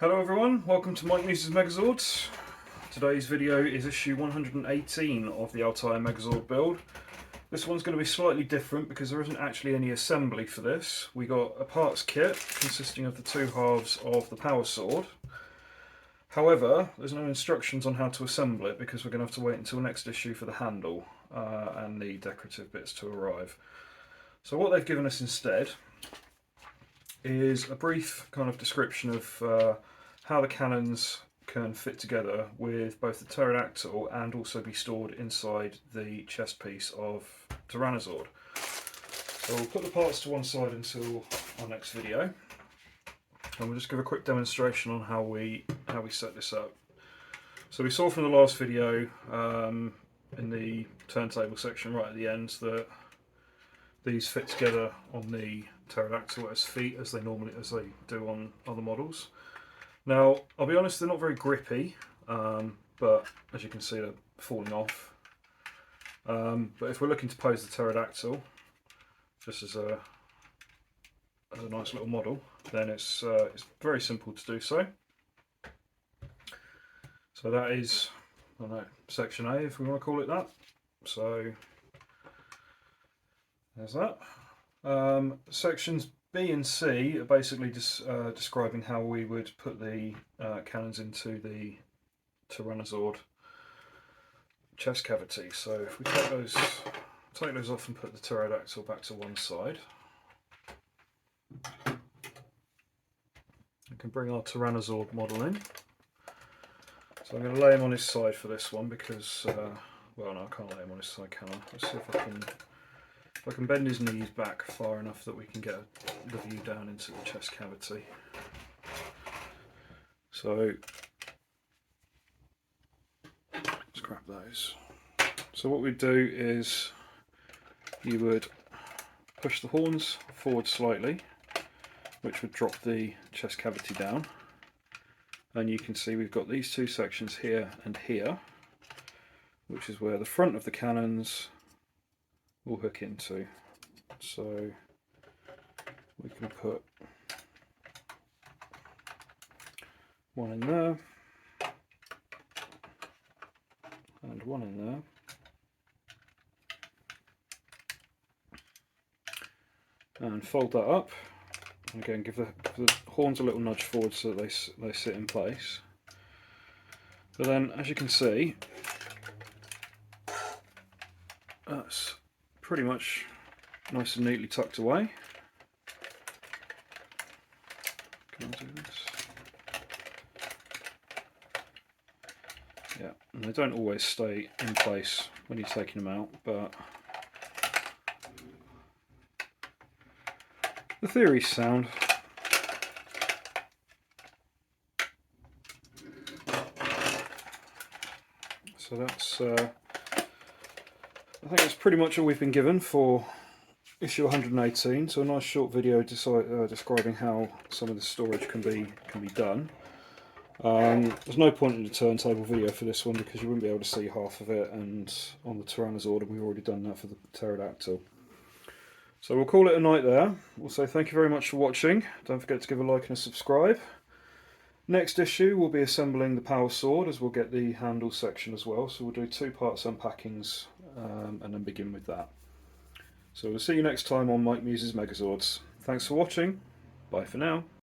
Hello everyone, welcome to Mike Muse's Megazords. Today's video is issue 118 of the Altaya Megazord build. This one's going to be slightly different because there isn't actually any assembly for this. We got a parts kit consisting of the two halves of the power sword. However, there's no instructions on how to assemble it because we're going to have to wait until next issue for the handle and the decorative bits to arrive. So what they've given us instead is a brief kind of description of how the cannons can fit together with both the pterodactyl and also be stored inside the chest piece of Tyrannozord. So we'll put the parts to one side until our next video, and we'll just give a quick demonstration on how we set this up. So we saw from the last video in the turntable section right at the end that these fit together on the pterodactyl as feet as they do on other models. Now, I'll be honest, they're not very grippy, but as you can see, they're falling off. But if we're looking to pose the pterodactyl, just as a nice little model, then it's very simple to do so. So that is, I don't know, section A, if we want to call it that. So there's that. Sections B and C are basically just describing how we would put the cannons into the Tyrannozord chest cavity. So if we take those off and put the pterodactyl back to one side, we can bring our Tyrannozord model in. So I'm going to lay him on his side for this one because, well, no, I can't lay him on his side, can I? Let's see if I can bend his knees back far enough that we can get the view down into the chest cavity. So let's grab those. So what we'd do is you would push the horns forward slightly, which would drop the chest cavity down. And you can see we've got these two sections here and here, which is where the front of the cannons will hook into. So we can put one in there and one in there, and fold that up, and again give the horns a little nudge forward so that they sit in place. But then, as you can see, that's pretty much nice and neatly tucked away. Can I do this? Yeah, and they don't always stay in place when you're taking them out, but the theory's sound. So that's I think that's pretty much all we've been given for issue 118. So a nice short video describing how some of the storage can be done. There's no point in the turntable video for this one because you wouldn't be able to see half of it, and on the Tyrannozord, and we've already done that for the pterodactyl. So we'll call it a night there. We'll say thank you very much for watching. Don't forget to give a like and a subscribe. Next issue we'll be assembling the power sword, as we'll get the handle section as well. So we'll do two parts unpackings and then begin with that. So we'll see you next time on Mike Muse's Megazords. Thanks for watching. Bye for now.